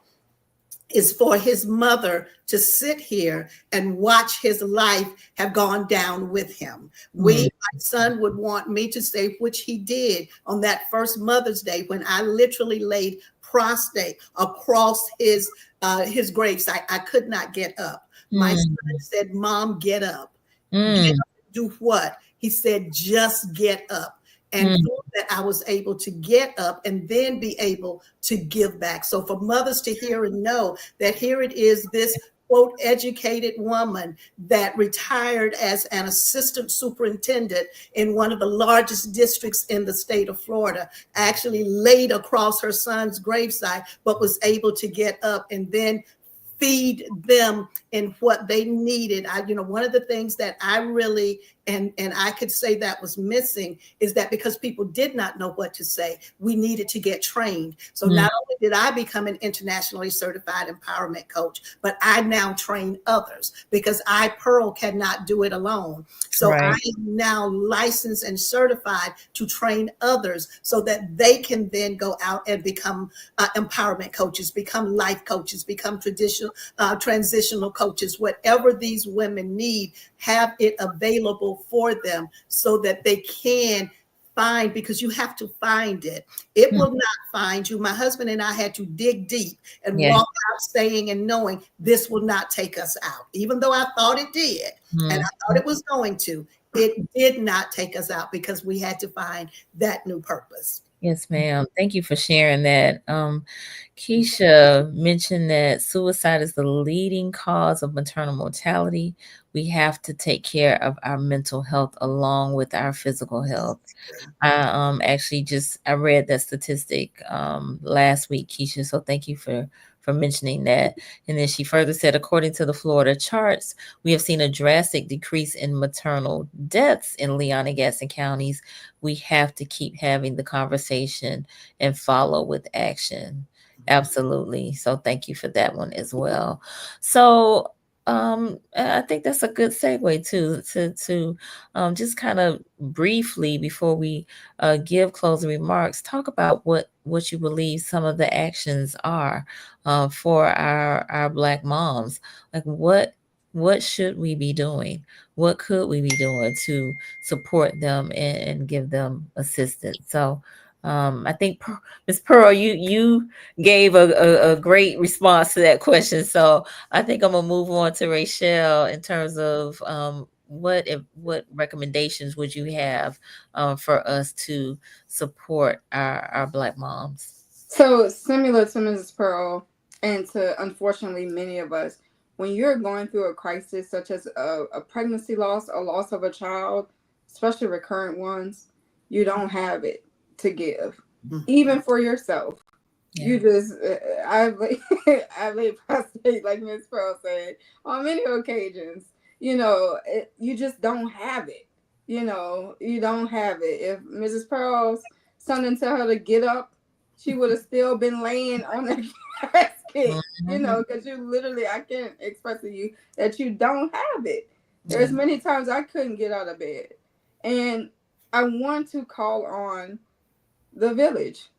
is for his mother to sit here and watch his life have gone down with him. My son would want me to say, which he did on that first Mother's Day, when I literally laid prostrate across his gravesite. I could not get up. My son said, "Mom, get up." Get up and do what? He said, "Just get up." And through that, I was able to get up and then be able to give back. So for mothers to hear and know that here it is, this quote educated woman that retired as an assistant superintendent in one of the largest districts in the state of Florida, actually laid across her son's gravesite, but was able to get up and then feed them in what they needed. One of the things that I really, and I could say that was missing, is that because people did not know what to say, we needed to get trained. So not only did I become an internationally certified empowerment coach, but I now train others, because I, Pearl, cannot do it alone. So I am now licensed and certified to train others so that they can then go out and become empowerment coaches, become life coaches, become transitional coaches. Whatever these women need, have it available for them so that they can find, because you have to find it. It will not find you. My husband and I had to dig deep and walk out saying and knowing this will not take us out. Even though I thought it did, and I thought it was going to, it did not take us out, because we had to find that new purpose. Yes, ma'am. Thank you for sharing that. Keisha mentioned that suicide is the leading cause of maternal mortality. We have to take care of our mental health along with our physical health. I I read that statistic last week, Keisha. So thank you for mentioning that. And then she further said, according to the Florida charts, we have seen a drastic decrease in maternal deaths in Leon and Gaston counties. We have to keep having the conversation and follow with action. Absolutely. So thank you for that one as well. So I think that's a good segue to just kind of briefly, before we give closing remarks, talk about what you believe some of the actions are for our Black moms. Like what should we be doing? What could we be doing to support them and give them assistance? So I think Ms. Pearl, you gave a great response to that question. So I think I'm gonna move on to Rachell in terms of what recommendations would you have for us to support our Black moms? So similar to Mrs. Pearl, and to unfortunately many of us, when you're going through a crisis such as a pregnancy loss, a loss of a child, especially recurrent ones, you don't have it to give, even for yourself. Yeah. You just, I've laid prostrate, like Miss Pearl said, on many occasions. You just don't have it. You don't have it. If Mrs. Pearl's son didn't tell her to get up, she would have still been laying on the casket. Because you literally, I can't express to you that you don't have it. There's many times I couldn't get out of bed, and I want to call on the village.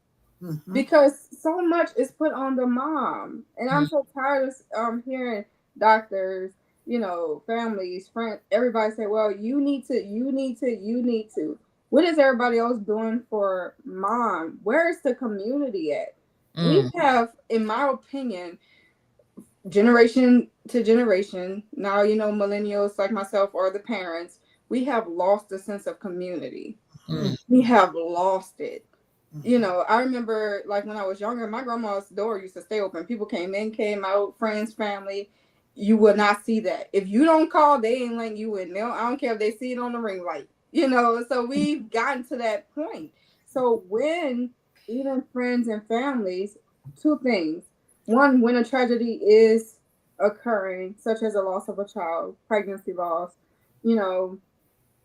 Because so much is put on the mom, and I'm so tired of hearing doctors, families, friends, everybody say, "Well, you need to." What is everybody else doing for mom? Where is the community at? We have, in my opinion, generation to generation. Now, millennials like myself or the parents, we have lost a sense of community. We have lost it. I remember, like, when I was younger, my grandma's door used to stay open. People came in, came out, friends, family. You would not see that. If you don't call, they ain't letting you in. I don't care if they see it on the ring light. So we've gotten to that point. So when even friends and families, two things. One, when a tragedy is occurring, such as a loss of a child, pregnancy loss,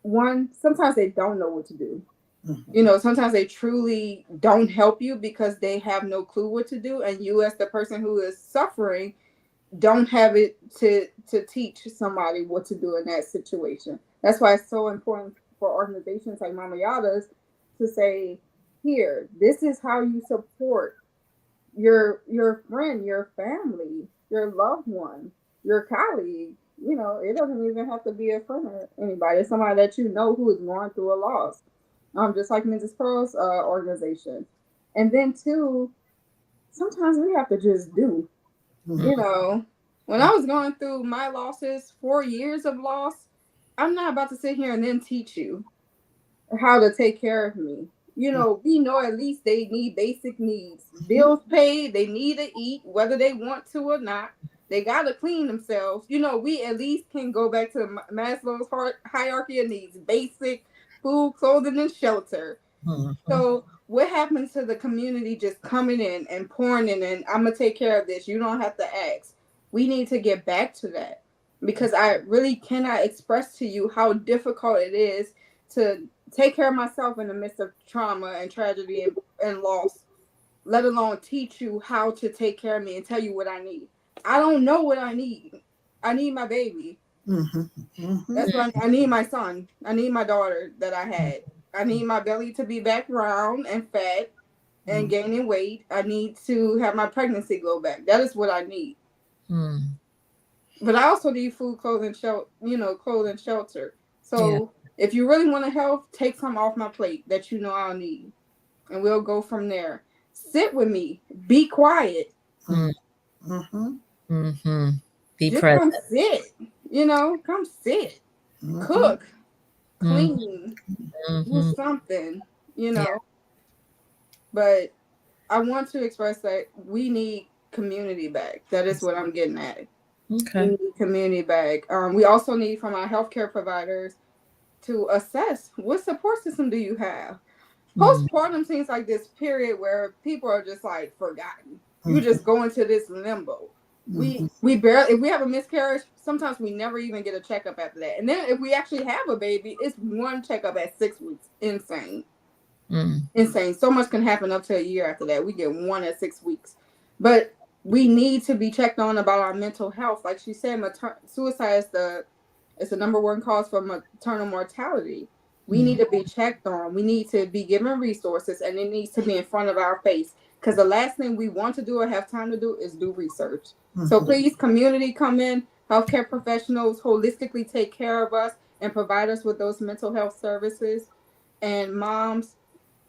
one, sometimes they don't know what to do. You know, sometimes they truly don't help you because they have no clue what to do, and you, as the person who is suffering, don't have it to teach somebody what to do in that situation. That's why it's so important for organizations like Mama Yata's to say, here, this is how you support your friend, your family, your loved one, your colleague. You know, it doesn't even have to be a friend or anybody. It's somebody that you know who is going through a loss. Just like Mrs. Pearl's organization. And then too, sometimes we have to just do. You know, when I was going through my losses, 4 years of loss, I'm not about to sit here and then teach you how to take care of me. You know, we know at least they need basic needs. Bills paid, they need to eat, whether they want to or not. They got to clean themselves. You know, we at least can go back to Maslow's hierarchy of needs: basic food, clothing, and shelter. So what happens to the community just coming in and pouring in and I'm going to take care of this? You don't have to ask. We need to get back to that, because I really cannot express to you how difficult it is to take care of myself in the midst of trauma and tragedy and loss, let alone teach you how to take care of me and tell you what I need. I don't know what I need. I need my baby. That's what I need. My son. I need my daughter that I had. I need my belly to be back round and fat and gaining weight. I need to have my pregnancy go back. That is what I need. But I also need food, clothing, shelter. So if you really want to help, take some off my plate that you know I'll need, and we'll go from there. Sit with me. Be quiet. Be Just present. come sit. You know, come sit. Cook. Clean. Do something. You know. Yeah. But I want to express that we need community back. That is what I'm getting at. Okay. We need community back. We also need from our healthcare providers to assess what support system do you have. Postpartum seems like this period where people are just like forgotten. You just go into this limbo. We barely, if we have a miscarriage, sometimes we never even get a checkup after that. And then if we actually have a baby, it's one checkup at 6 weeks. Insane. Insane. So much can happen up to a year after that. We get one at 6 weeks. But we need to be checked on about our mental health. Like she said, suicide is the number one cause for maternal mortality. We need to be checked on. We need to be given resources, and it needs to be in front of our face. Because the last thing we want to do or have time to do is do research. So please, community, come in. Healthcare professionals holistically take care of us and provide us with those mental health services. And moms,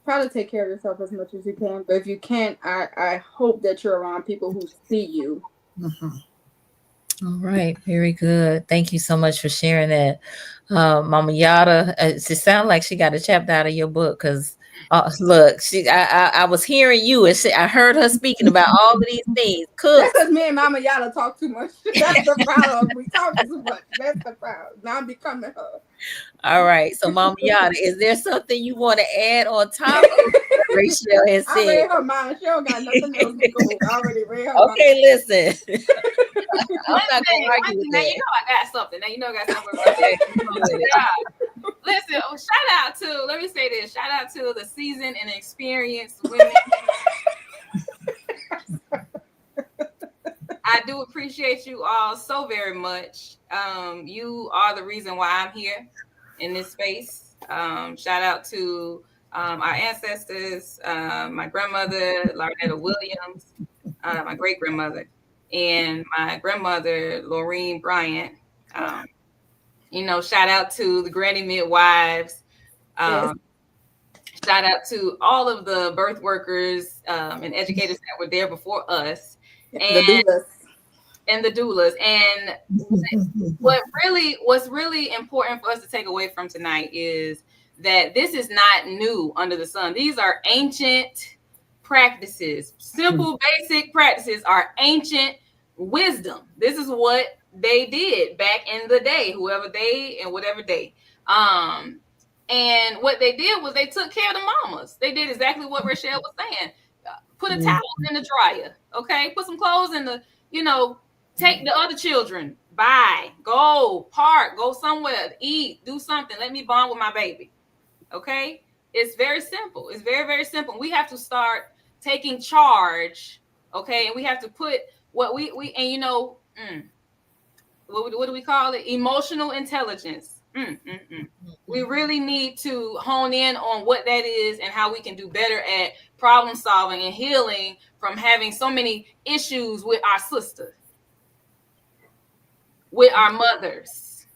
try to take care of yourself as much as you can. But if you can't, I hope that you're around people who see you. All right, very good. Thank you so much for sharing that, Mama Yata. It sounds like she got a chapter out of your book because, look, I was hearing you and I heard her speaking about all of these things. That's because me and Mama Yata talk too much. That's the problem. We talk too much. That's the problem. Now I'm becoming her. All right, so Mama Yata, is there something you want to add on top of what Rachell has I said? read her mind. She don't got nothing else, Nicole. I already read her mind. Okay, listen. I'm not gonna argue with now that. you know I got something. Now you know I got something. Listen, shout out to, let me say this. Shout out to the seasoned and experienced women. I do appreciate you all so very much. You are the reason why I'm here in this space. Shout out to our ancestors, my grandmother, Larnetta Williams, my great grandmother, and my grandmother, Laureen Bryant. Shout out to the granny midwives. Yes. Shout out to all of the birth workers and educators that were there before us. And the doulas. And what's really important for us to take away from tonight is that this is not new under the sun. These are ancient practices. Simple, basic practices are ancient wisdom. This is what they did back in the day, whoever they and whatever day. And what they did was they took care of the mamas. They did exactly what Rachell was saying. Put a towel in the dryer, okay? Put some clothes in the, take the other children, go park, go somewhere, eat, do something. Let me bond with my baby, okay? It's very simple. It's very, very simple. We have to start taking charge, okay? And we have to put what we and you know, what do we call it? Emotional intelligence. We really need to hone in on what that is and how we can do better at problem solving and healing from having so many issues with our sisters, with our mothers.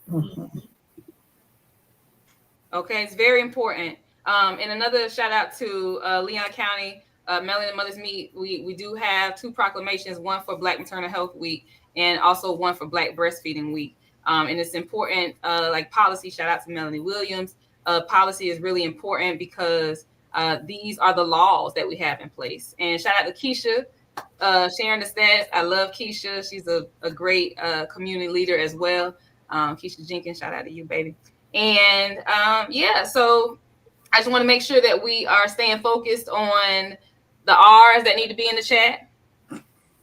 Okay, it's very important. And another shout out to Leon County Melanin Mothers Meet. We do have 2 proclamations, one for Black Maternal Health Week and also one for Black Breastfeeding Week. And it's important, like policy, shout out to Melanie Williams. Policy is really important because these are the laws that we have in place. And shout out to Keisha, sharing the stats. I love Keisha. She's a great community leader as well. Keisha Jenkins, shout out to you, baby. And so I just want to make sure that we are staying focused on the R's that need to be in the chat.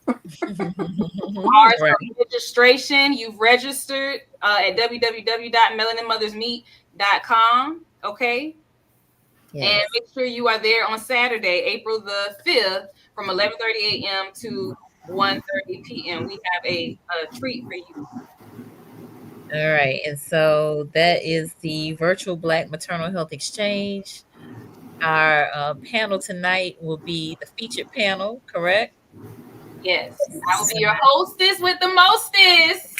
R's for registration. You've registered at www.melaninmothersmeet.com. Okay. Yes. And make sure you are there on Saturday, April the 5th, from 11:30 a.m. to 1:30 p.m. We have a treat for you. All right. And so that is the virtual Black Maternal Health Exchange. Our panel tonight will be the featured panel, correct? Yes. I will be your hostess with the mostest.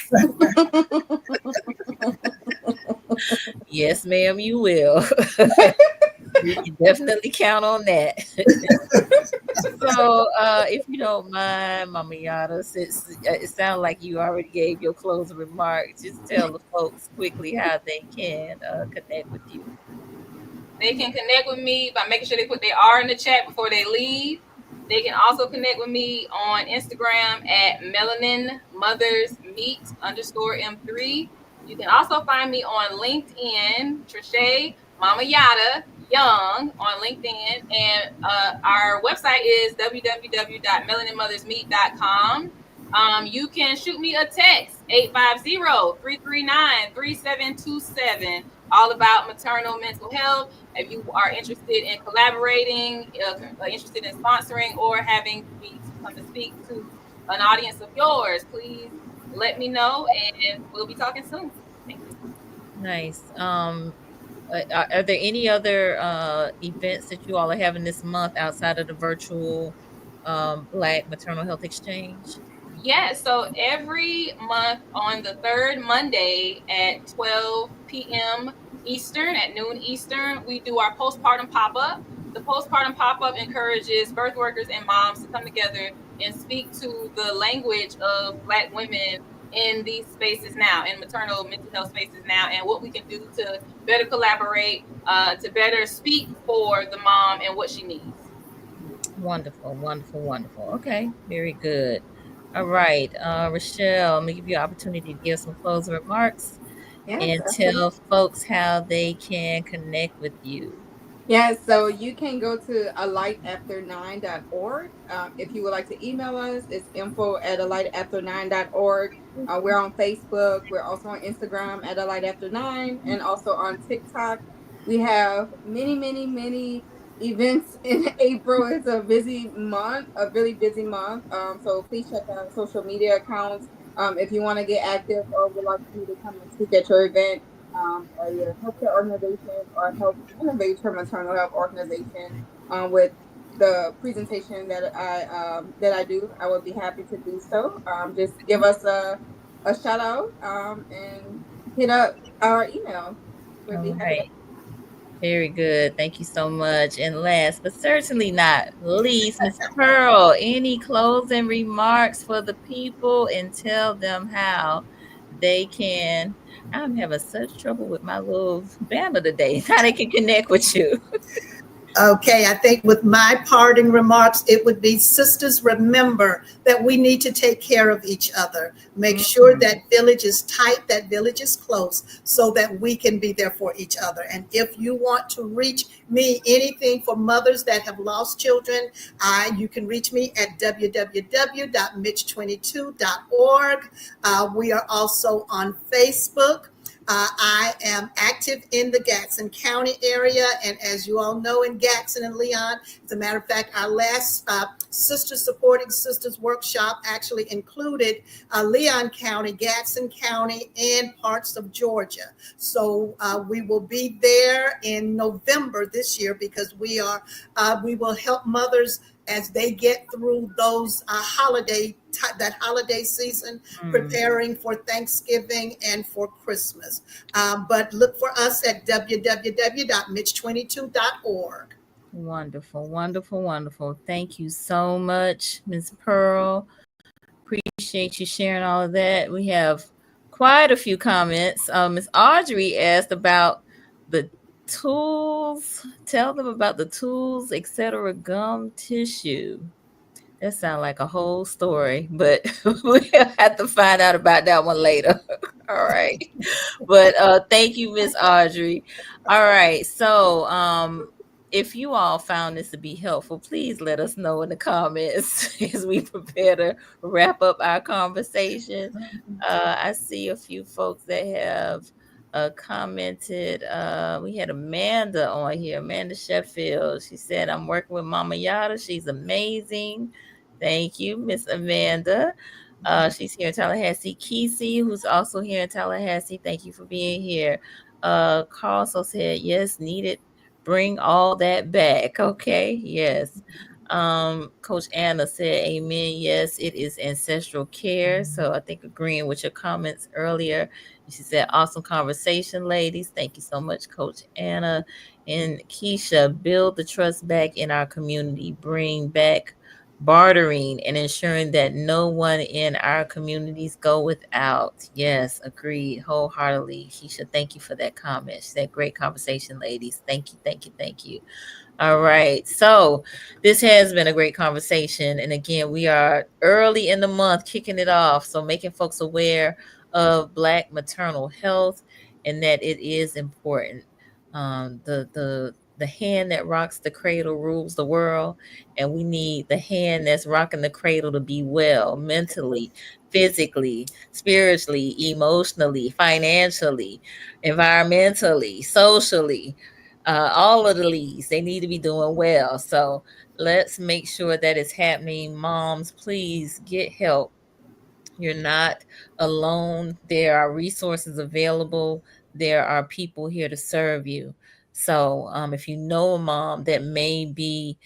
Yes, ma'am, you will. You can definitely count on that. So, if you don't mind, Mama Yata, since it sounds like you already gave your closing remarks, just tell the folks quickly how they can connect with you. They can connect with me by making sure they put their R in the chat before they leave. They can also connect with me on Instagram at melaninmothersmeet_M3. You can also find me on LinkedIn, Trishay Mama Yata Young on LinkedIn. And our website is www.melaninmothersmeet.com. You can shoot me a text, 850-339-3727, all about maternal mental health. If you are interested in collaborating, interested in sponsoring, or having me come to speak to an audience of yours, please let me know, and we'll be talking soon. Thank you. Nice. Are there any other events that you all are having this month outside of the virtual Black Maternal Health Exchange? Yeah, so every month on the 3rd Monday at 12 p.m. Eastern, at noon Eastern, we do our postpartum pop-up. The postpartum pop-up encourages birth workers and moms to come together and speak to the language of Black women in these spaces now, in maternal mental health spaces now, and what we can do to better collaborate, to better speak for the mom and what she needs. Wonderful, wonderful, wonderful. Okay, very good. All right, Rachell, I'm gonna give you an opportunity to give some closing remarks and tell folks how they can connect with you. Yeah, so you can go to alighafter9.org. If you would like to email us, it's info@alighafter9.org. We're on Facebook. We're also on Instagram at alighafter9 and also on TikTok. We have many events in April. It's a busy month, a really busy month. So please check out our social media accounts if you want to get active or would like me to come and speak at your event. Or your healthcare organization or help innovate your maternal health organization with the presentation that I do. I would be happy to do so. Just give us a shout out and hit up our email. We'd be happy. Very good. Thank you so much. And last but certainly not least, Ms. Pearl, any closing remarks for the people and tell them how they can. I'm having such trouble with my little banner today. How they can connect with you. Okay, I think with my parting remarks, it would be, sisters, remember that we need to take care of each other. Make sure that village is tight, that village is close, so that we can be there for each other. And if you want to reach me, anything for mothers that have lost children, you can reach me at www.mitch22.org. We are also on Facebook. I am active in the Gadsden County area, and as you all know, in Gadsden and Leon, as a matter of fact, our last Sister Supporting Sisters workshop actually included Leon County, Gadsden County, and parts of Georgia. So we will be there in November this year because we will help mothers as they get through those that holiday season, preparing for Thanksgiving and for Christmas. But look for us at www.mitch22.org. Wonderful, wonderful, wonderful. Thank you so much, Ms. Pearl. Appreciate you sharing all of that. We have quite a few comments. Ms. Audrey asked about the tools. Tell them about the tools, etc. Gum tissue. That sounds like a whole story, but we'll have to find out about that one later. All right. But thank you, Miss Audrey. All right. So if you all found this to be helpful, please let us know in the comments as we prepare to wrap up our conversation. I see a few folks that have commented. We had Amanda on here, Amanda Sheffield. She said, I'm working with Mama Yata. She's amazing. Thank you, Miss Amanda. She's here in Tallahassee. Kesey, who's also here in Tallahassee. Thank you for being here. Carl also said, yes, needed. Bring all that back. Okay. Yes. Coach Anna said, amen. Yes, it is ancestral care. So I think agreeing with your comments earlier. She said, awesome conversation, ladies. Thank you so much, Coach Anna. And Keisha, build the trust back in our community. Bring back bartering and ensuring that no one in our communities go without. Yes, agreed wholeheartedly. Keisha, thank you for that comment. She said, great conversation, ladies. Thank you, thank you, thank you. All right. So this has been a great conversation. And again, we are early in the month kicking it off. So making folks aware of Black maternal health and that it is important. The hand that rocks the cradle rules the world, and we need the hand that's rocking the cradle to be well mentally, physically, spiritually, emotionally, financially, environmentally, socially. All of the leads, they need to be doing well. So let's make sure that it's happening. Moms, please get help. You're not alone. There are resources available. There are people here to serve you. So if you know a mom that may be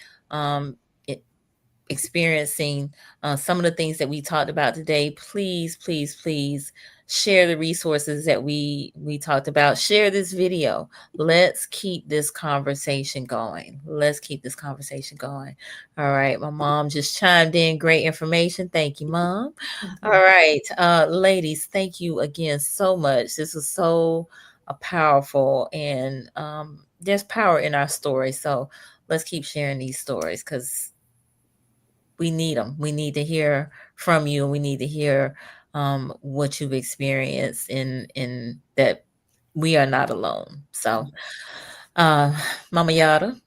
experiencing some of the things that we talked about today, please, please, please share the resources that we talked about. Share this video. Let's keep this conversation going. Let's keep this conversation going. All right. My mom just chimed in. Great information. Thank you, Mom. All right. Ladies, thank you again so much. This was so powerful, and there's power in our stories. So let's keep sharing these stories because we need them. We need to hear from you. We need to hear what you've experienced in that we are not alone. So, Mama Yata.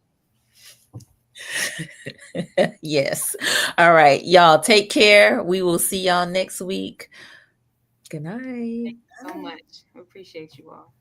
Yes. All right. Y'all take care. We will see y'all next week. Good night. Thank you so much. I appreciate you all.